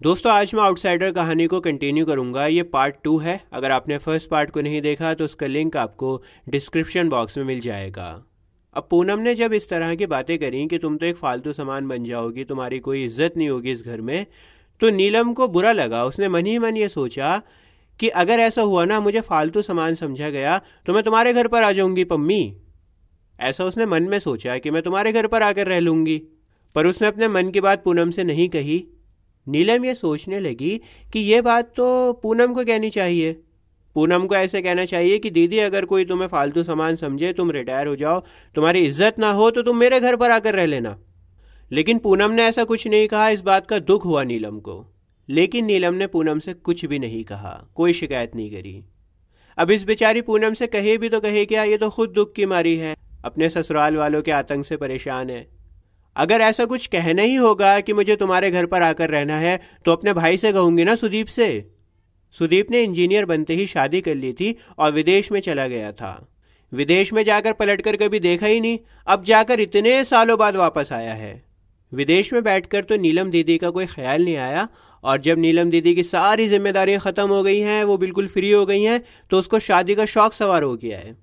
दोस्तों, आज मैं आउटसाइडर कहानी को कंटिन्यू करूंगा। ये पार्ट 2 है। अगर आपने फर्स्ट पार्ट को नहीं देखा तो उसका लिंक आपको डिस्क्रिप्शन बॉक्स में मिल जाएगा। अब पूनम ने जब इस तरह की बातें करी कि तुम तो एक फालतू सामान बन जाओगी, तुम्हारी कोई इज्जत नहीं होगी इस घर में, तो नीलम को बुरा लगा। उसने मन ही मन ये सोचा कि अगर ऐसा हुआ ना, मुझे फालतू सामान समझा गया, तो मैं तुम्हारे घर पर आ जाऊंगी पम्मी। ऐसा उसने मन में सोचा कि मैं तुम्हारे घर पर आकर रह लूंगी। पर उसने अपने मन की बात पूनम से नहीं कही। नीलम ये सोचने लगी कि ये बात तो पूनम को कहनी चाहिए। पूनम को ऐसे कहना चाहिए कि दीदी, अगर कोई तुम्हें फालतू सामान समझे, तुम रिटायर हो जाओ, तुम्हारी इज्जत ना हो, तो तुम मेरे घर पर आकर रह लेना। लेकिन पूनम ने ऐसा कुछ नहीं कहा। इस बात का दुख हुआ नीलम को। लेकिन नीलम ने पूनम से कुछ भी नहीं कहा, कोई शिकायत नहीं करी। अब इस बेचारी पूनम से कहे भी तो कहे क्या, ये तो खुद दुख की मारी है, अपने ससुराल वालों के आतंक से परेशान है। अगर ऐसा कुछ कहना ही होगा कि मुझे तुम्हारे घर पर आकर रहना है, तो अपने भाई से कहूंगी ना, सुदीप से। सुदीप ने इंजीनियर बनते ही शादी कर ली थी और विदेश में चला गया था। विदेश में जाकर पलटकर कभी देखा ही नहीं, अब जाकर इतने सालों बाद वापस आया है। विदेश में बैठकर तो नीलम दीदी का कोई ख्याल नहीं आया, और जब नीलम दीदी की सारी जिम्मेदारियां खत्म हो गई हैं, वो बिल्कुल फ्री हो गई हैं, तो उसको शादी का शौक सवार हो गया है।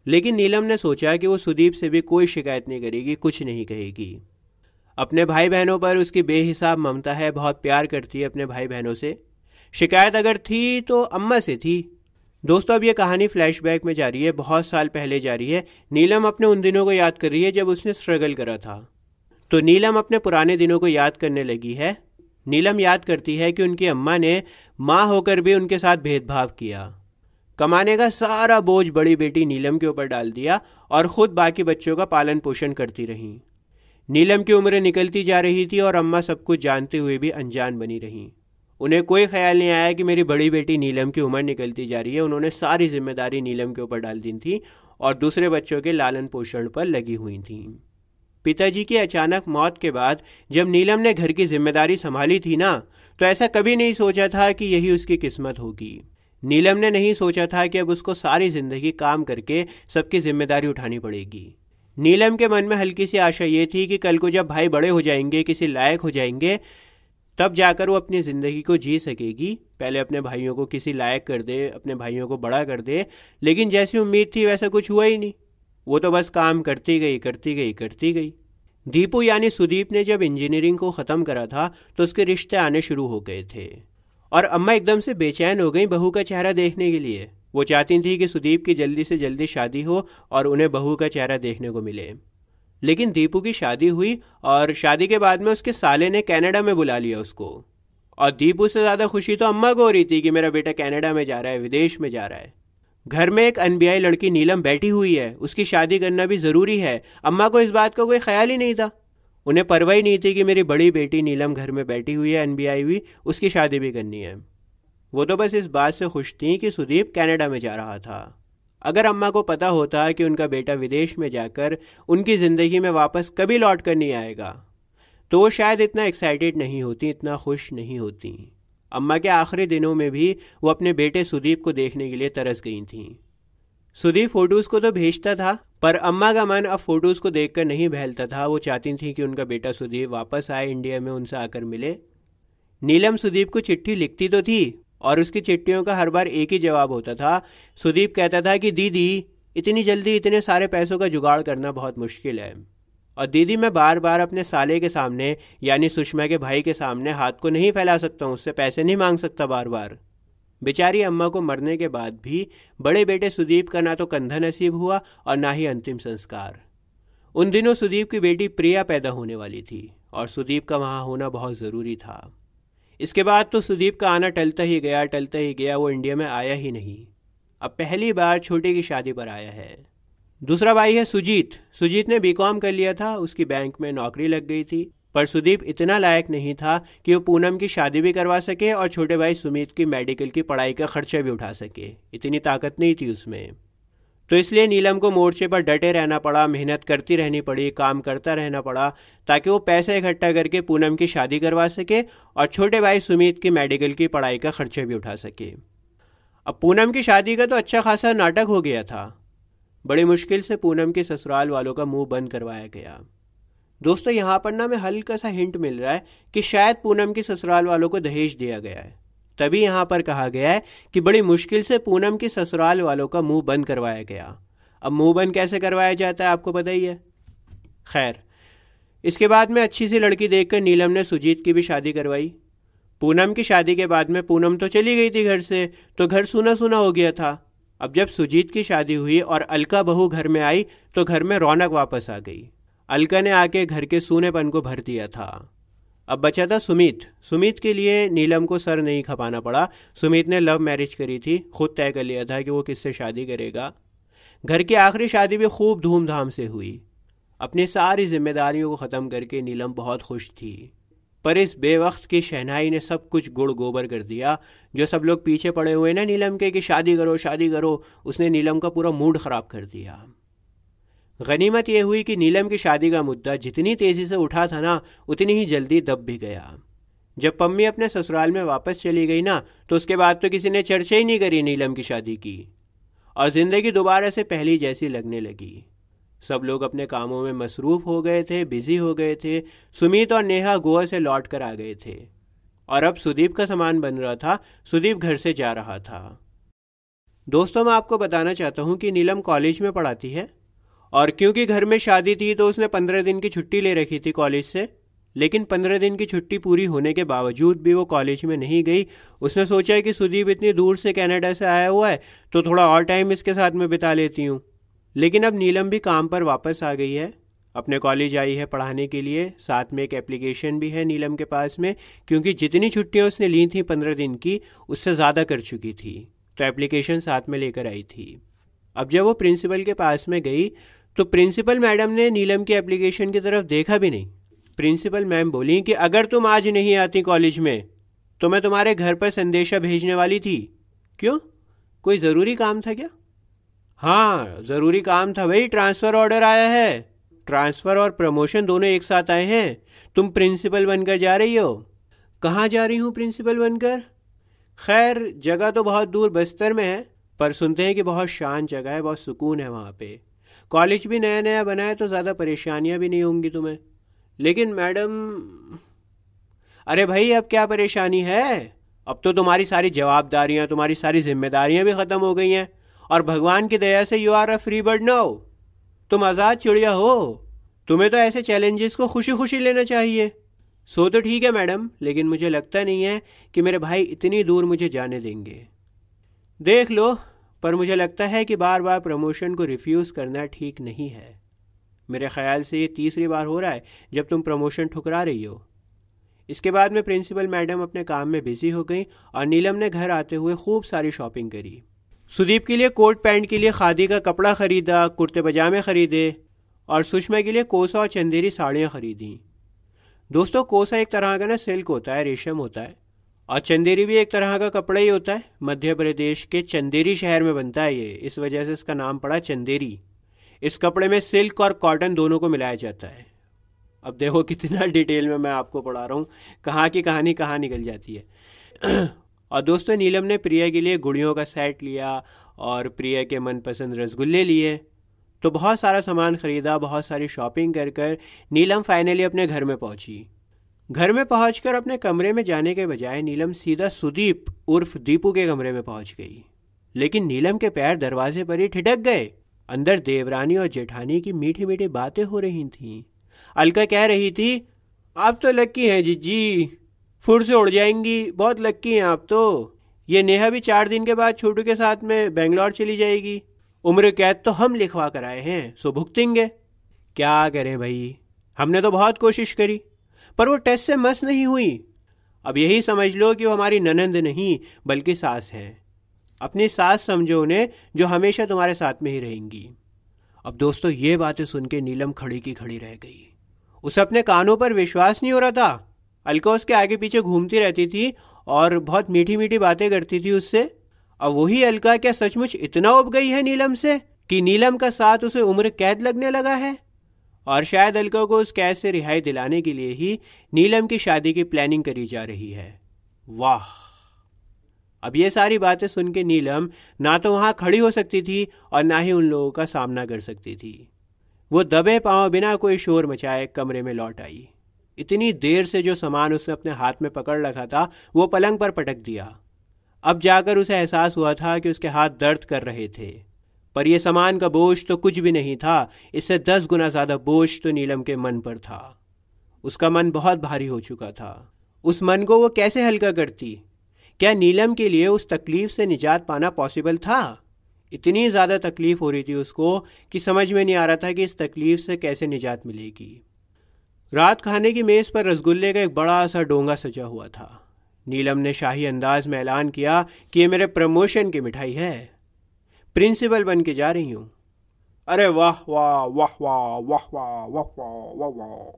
लेकिन नीलम ने सोचा कि वो सुदीप से भी कोई शिकायत नहीं करेगी, कुछ नहीं कहेगी। अपने भाई बहनों पर उसकी बेहिसाब ममता है, बहुत प्यार करती है अपने भाई बहनों से। शिकायत अगर थी तो अम्मा से थी। दोस्तों, अब ये कहानी फ्लैशबैक में जा रही है, बहुत साल पहले जा रही है। नीलम अपने उन दिनों को याद कर रही है जब उसने स्ट्रगल करा था। तो नीलम अपने पुराने दिनों को याद करने लगी है। नीलम याद करती है कि उनकी अम्मा ने माँ होकर भी उनके साथ भेदभाव किया। कमाने का सारा बोझ बड़ी बेटी नीलम के ऊपर डाल दिया और खुद बाकी बच्चों का पालन पोषण करती रहीं। नीलम की उम्र निकलती जा रही थी और अम्मा सब कुछ जानते हुए भी अनजान बनी रहीं। उन्हें कोई ख्याल नहीं आया कि मेरी बड़ी बेटी नीलम की उम्र निकलती जा रही है। उन्होंने सारी जिम्मेदारी नीलम के ऊपर डाल दी थी और दूसरे बच्चों के लालन पोषण पर लगी हुई थी। पिताजी की अचानक मौत के बाद जब नीलम ने घर की जिम्मेदारी संभाली थी ना, तो ऐसा कभी नहीं सोचा था कि यही उसकी किस्मत होगी। नीलम ने नहीं सोचा था कि अब उसको सारी जिंदगी काम करके सबकी जिम्मेदारी उठानी पड़ेगी। नीलम के मन में हल्की सी आशा ये थी कि कल को जब भाई बड़े हो जाएंगे, किसी लायक हो जाएंगे, तब जाकर वो अपनी ज़िंदगी को जी सकेगी। पहले अपने भाइयों को किसी लायक कर दे, अपने भाइयों को बड़ा कर दे। लेकिन जैसी उम्मीद थी वैसा कुछ हुआ ही नहीं। वो तो बस काम करती गई, करती गई, करती गई। दीपू यानी सुदीप ने जब इंजीनियरिंग को ख़त्म करा था तो उसके रिश्ते आने शुरू हो गए थे और अम्मा एकदम से बेचैन हो गई बहू का चेहरा देखने के लिए। वो चाहती थी कि सुदीप की जल्दी से जल्दी शादी हो और उन्हें बहू का चेहरा देखने को मिले। लेकिन दीपू की शादी हुई और शादी के बाद में उसके साले ने कनाडा में बुला लिया उसको। और दीपू से ज़्यादा खुशी तो अम्मा को हो रही थी कि मेरा बेटा कनाडा में जा रहा है, विदेश में जा रहा है। घर में एक अनबियाई लड़की नीलम बैठी हुई है, उसकी शादी करना भी ज़रूरी है। अम्मा को इस बात का कोई ख्याल ही नहीं था। उन्हें परवाह ही नहीं थी कि मेरी बड़ी बेटी नीलम घर में बैठी हुई है, अनबियाई हुई, उसकी शादी भी करनी है। वो तो बस इस बात से खुश थी कि सुदीप कनाडा में जा रहा था। अगर अम्मा को पता होता कि उनका बेटा विदेश में जाकर उनकी ज़िंदगी में वापस कभी लौट कर नहीं आएगा, तो वो शायद इतना एक्साइटेड नहीं होती, इतना खुश नहीं होती। अम्मा के आखिरी दिनों में भी वो अपने बेटे सुदीप को देखने के लिए तरस गई थीं। सुदीप फोटोज़ को तो भेजता था, पर अम्मा का मन अब फोटोज़ को देखकर नहीं बहलता था। वो चाहती थी कि उनका बेटा सुदीप वापस आए, इंडिया में उनसे आकर मिले। नीलम सुदीप को चिट्ठी लिखती तो थी और उसकी चिट्ठियों का हर बार एक ही जवाब होता था। सुदीप कहता था कि दीदी, इतनी जल्दी इतने सारे पैसों का जुगाड़ करना बहुत मुश्किल है। और दीदी, मैं बार बार अपने साले के सामने यानी सुषमा के भाई के सामने हाथ को नहीं फैला सकता हूँ, उससे पैसे नहीं मांग सकता बार बार। बेचारी अम्मा को मरने के बाद भी बड़े बेटे सुदीप का ना तो कंधा नसीब हुआ और ना ही अंतिम संस्कार। उन दिनों सुदीप की बेटी प्रिया पैदा होने वाली थी और सुदीप का वहाँ होना बहुत ज़रूरी था। इसके बाद तो सुदीप का आना टलता ही गया, टलता ही गया। वो इंडिया में आया ही नहीं। अब पहली बार छोटे की शादी पर आया है। दूसरा भाई है सुजीत। सुजीत ने बीकॉम कर लिया था, उसकी बैंक में नौकरी लग गई थी। पर सुदीप इतना लायक नहीं था कि वो पूनम की शादी भी करवा सके और छोटे भाई सुमित की मेडिकल की पढ़ाई का खर्चा भी उठा सके। इतनी ताकत नहीं थी उसमें। तो इसलिए नीलम को मोर्चे पर डटे रहना पड़ा, मेहनत करती रहनी पड़ी, काम करता रहना पड़ा, ताकि वो पैसे इकट्ठा करके पूनम की शादी करवा सके और छोटे भाई सुमित की मेडिकल की पढ़ाई का खर्चा भी उठा सके। अब पूनम की शादी का तो अच्छा खासा नाटक हो गया था। बड़ी मुश्किल से पूनम के ससुराल वालों का मुंह बंद करवाया गया। दोस्तों यहाँ पर ना मैं हल्का सा हिंट मिल रहा है कि शायद पूनम की ससुराल वालों को दहेज दिया गया है। तभी यहाँ पर कहा गया है कि बड़ी मुश्किल से पूनम की ससुराल वालों का मुंह बंद करवाया गया। अब मुंह बंद कैसे करवाया जाता है आपको पता ही है। खैर, इसके बाद में अच्छी सी लड़की देखकर नीलम ने सुजीत की भी शादी करवाई। पूनम की शादी के बाद में पूनम तो चली गई थी घर से, तो घर सूना सूना हो गया था। अब जब सुजीत की शादी हुई और अलका बहू घर में आई तो घर में रौनक वापस आ गई। अलका ने आके घर के सूनेपन को भर दिया था। अब बचा था सुमित। सुमित के लिए नीलम को सर नहीं खपाना पड़ा। सुमित ने लव मैरिज करी थी, खुद तय कर लिया था कि वो किससे शादी करेगा। घर की आखिरी शादी भी खूब धूमधाम से हुई। अपनी सारी जिम्मेदारियों को ख़त्म करके नीलम बहुत खुश थी। पर इस बेवक्त की शहनाई ने सब कुछ गुड़ गोबर कर दिया। जो सब लोग पीछे पड़े हुए ना नीलम के कि शादी करो शादी करो, उसने नीलम का पूरा मूड ख़राब कर दिया। गनीमत यह हुई कि नीलम की शादी का मुद्दा जितनी तेज़ी से उठा था ना, उतनी ही जल्दी दब भी गया। जब पम्मी अपने ससुराल में वापस चली गई ना, तो उसके बाद तो किसी ने चर्चा ही नहीं करी नीलम की शादी की, और ज़िंदगी दोबारा से पहली जैसी लगने लगी। सब लोग अपने कामों में मसरूफ़ हो गए थे, बिजी हो गए थे। सुमित और नेहा गोवा से लौट कर आ गए थे और अब सुदीप का सामान बन रहा था। सुदीप घर से जा रहा था। दोस्तों, मैं आपको बताना चाहता हूँ कि नीलम कॉलेज में पढ़ाती है, और क्योंकि घर में शादी थी तो उसने 15 दिन की छुट्टी ले रखी थी कॉलेज से। लेकिन 15 दिन की छुट्टी पूरी होने के बावजूद भी वो कॉलेज में नहीं गई। उसने सोचा कि सुदीप इतनी दूर से कनाडा से आया हुआ है तो थोड़ा और टाइम इसके साथ में बिता लेती हूँ। लेकिन अब नीलम भी काम पर वापस आ गई है, अपने कॉलेज आई है पढ़ाने के लिए। साथ में एक एप्लीकेशन भी है नीलम के पास में, क्योंकि जितनी छुट्टियाँ उसने ली थी 15 दिन की, उससे ज़्यादा कर चुकी थी, तो एप्लीकेशन साथ में लेकर आई थी। अब जब वो प्रिंसिपल के पास में गई तो प्रिंसिपल मैडम ने नीलम की एप्लीकेशन की तरफ देखा भी नहीं। प्रिंसिपल मैम बोली कि अगर तुम आज नहीं आती कॉलेज में तो मैं तुम्हारे घर पर संदेशा भेजने वाली थी। क्यों, कोई ज़रूरी काम था क्या? हाँ, ज़रूरी काम था भाई। ट्रांसफ़र ऑर्डर आया है। ट्रांसफ़र और प्रमोशन दोनों एक साथ आए हैं। तुम प्रिंसिपल बनकर जा रही हो। कहाँ जा रही हूँ प्रिंसिपल बनकर? खैर, जगह तो बहुत दूर बस्तर में है, पर सुनते हैं कि बहुत शांत जगह है, बहुत सुकून है वहाँ पे। कॉलेज भी नया नया बना है तो ज़्यादा परेशानियाँ भी नहीं होंगी तुम्हें। लेकिन मैडम, अरे भाई अब क्या परेशानी है? अब तो तुम्हारी सारी जवाबदारियाँ, तुम्हारी सारी जिम्मेदारियाँ भी ख़त्म हो गई हैं, और भगवान की दया से you are a free bird now. तुम आज़ाद चिड़िया हो। तुम्हें तो ऐसे चैलेंजेस को खुशी खुशी लेना चाहिए। सो तो ठीक है मैडम, लेकिन मुझे लगता नहीं है कि मेरे भाई इतनी दूर मुझे जाने देंगे। देख लो, पर मुझे लगता है कि बार बार प्रमोशन को रिफ्यूज़ करना ठीक नहीं है। मेरे ख्याल से ये तीसरी बार हो रहा है जब तुम प्रमोशन ठुकरा रही हो। इसके बाद में प्रिंसिपल मैडम अपने काम में बिजी हो गई और नीलम ने घर आते हुए खूब सारी शॉपिंग करी। सुदीप के लिए कोट पैंट के लिए खादी का कपड़ा खरीदा, कुर्ते पजामे खरीदे, और सुषमा के लिए कोसा और चंदेरी साड़ियाँ खरीदी। दोस्तों, कोसा एक तरह का ना सिल्क होता है, रेशम होता है, और चंदेरी भी एक तरह का कपड़ा ही होता है। मध्य प्रदेश के चंदेरी शहर में बनता है ये, इस वजह से इसका नाम पड़ा चंदेरी। इस कपड़े में सिल्क और कॉटन दोनों को मिलाया जाता है। अब देखो कितना डिटेल में मैं आपको पढ़ा रहा हूँ, कहाँ की कहानी कहाँ निकल जाती है। और दोस्तों, नीलम ने प्रिया के लिए गुड़ियों का सेट लिया और प्रिया के मनपसंद रसगुल्ले लिए। तो बहुत सारा सामान खरीदा, बहुत सारी शॉपिंग कर कर नीलम फाइनली अपने घर में पहुंची। घर में पहुंचकर अपने कमरे में जाने के बजाय नीलम सीधा सुदीप उर्फ दीपू के कमरे में पहुंच गई। लेकिन नीलम के पैर दरवाजे पर ही ठिठक गए। अंदर देवरानी और जेठानी की मीठी मीठी बातें हो रही थीं। अलका कह रही थी, आप तो लक्की हैं जिज्जी, फुर से उड़ जाएंगी, बहुत लक्की हैं आप तो। ये नेहा भी 4 दिन के बाद छोटू के साथ में बेंगलोर चली जाएगी। उम्र कैद तो हम लिखवा कर आए हैं, सो भुगतेंगे। क्या करें भाई, हमने तो बहुत कोशिश करी, पर वो टेस्ट से मस नहीं हुई। अब यही समझ लो कि वो हमारी ननंद नहीं बल्कि सास है। अपनी सास समझो उन्हें, जो हमेशा तुम्हारे साथ में ही रहेंगी। अब दोस्तों, ये बातें सुन के नीलम खड़ी की खड़ी रह गई। उसे अपने कानों पर विश्वास नहीं हो रहा था। अलका उसके आगे पीछे घूमती रहती थी और बहुत मीठी मीठी बातें करती थी उससे। अब वही अलका क्या सचमुच इतना उब गई है नीलम से कि नीलम का साथ उसे उम्र कैद लगने लगा है? और शायद अलका को उस कैद से रिहाई दिलाने के लिए ही नीलम की शादी की प्लानिंग करी जा रही है। वाह! अब ये सारी बातें सुन के नीलम ना तो वहां खड़ी हो सकती थी और ना ही उन लोगों का सामना कर सकती थी। वो दबे पांव बिना कोई शोर मचाए कमरे में लौट आई। इतनी देर से जो सामान उसने अपने हाथ में पकड़ रखा था वो पलंग पर पटक दिया। अब जाकर उसे एहसास हुआ था कि उसके हाथ दर्द कर रहे थे। पर यह सामान का बोझ तो कुछ भी नहीं था, इससे 10 गुना ज्यादा बोझ तो नीलम के मन पर था। उसका मन बहुत भारी हो चुका था। उस मन को वो कैसे हल्का करती? क्या नीलम के लिए उस तकलीफ से निजात पाना पॉसिबल था? इतनी ज्यादा तकलीफ हो रही थी उसको कि समझ में नहीं आ रहा था कि इस तकलीफ से कैसे निजात मिलेगी। रात खाने की मेज पर रसगुल्ले का एक बड़ा सा डोंगा सजा हुआ था। नीलम ने शाही अंदाज में ऐलान किया कि ये मेरे प्रमोशन की मिठाई है, प्रिंसिपल बन के जा रही हूं। अरे वाह वाह वाह वाह वाह वाह वाह वाह वाह वाह।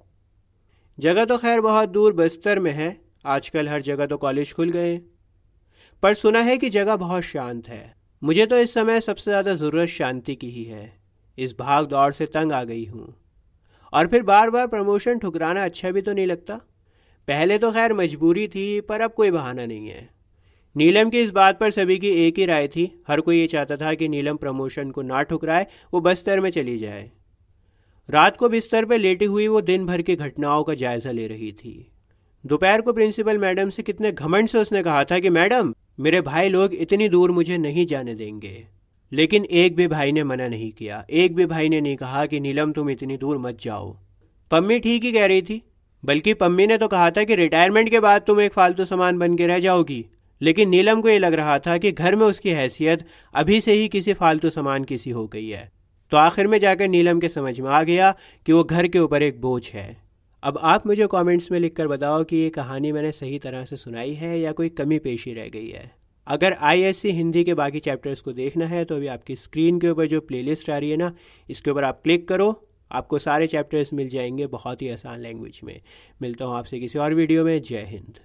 जगह तो खैर बहुत दूर बस्तर में है, आजकल हर जगह तो कॉलेज खुल गए, पर सुना है कि जगह बहुत शांत है। मुझे तो इस समय सबसे ज्यादा जरूरत शांति की ही है। इस भाग दौड़ से तंग आ गई हूं, और फिर बार बार प्रमोशन ठुकराना अच्छा भी तो नहीं लगता। पहले तो खैर मजबूरी थी, पर अब कोई बहाना नहीं है। नीलम की इस बात पर सभी की एक ही राय थी। हर कोई ये चाहता था कि नीलम प्रमोशन को ना ठुकराए, वो बस्तर में चली जाए। रात को बिस्तर पर लेटी हुई वो दिन भर की घटनाओं का जायजा ले रही थी। दोपहर को प्रिंसिपल मैडम से कितने घमंड से उसने कहा था कि मैडम, मेरे भाई लोग इतनी दूर मुझे नहीं जाने देंगे। लेकिन एक भी भाई ने मना नहीं किया। एक भी भाई ने नहीं कहा कि नीलम तुम इतनी दूर मत जाओ। पम्मी ठीक ही कह रही थी, बल्कि पम्मी ने तो कहा था कि रिटायरमेंट के बाद तुम एक फालतू सामान बन के रह जाओगी। लेकिन नीलम को ये लग रहा था कि घर में उसकी हैसियत अभी से ही किसी फालतू सामान की सी हो गई है। तो आखिर में जाकर नीलम के समझ में आ गया कि वो घर के ऊपर एक बोझ है। अब आप मुझे कमेंट्स में लिखकर बताओ कि ये कहानी मैंने सही तरह से सुनाई है या कोई कमी पेशी रह गई है। अगर ISC हिंदी के बाकी चैप्टर्स को देखना है तो अभी आपकी स्क्रीन के ऊपर जो प्लेलिस्ट आ रही है ना, इसके ऊपर आप क्लिक करो, आपको सारे चैप्टर्स मिल जाएंगे बहुत ही आसान लैंग्वेज में। मिलता हूँ आपसे किसी और वीडियो में। जय हिंद।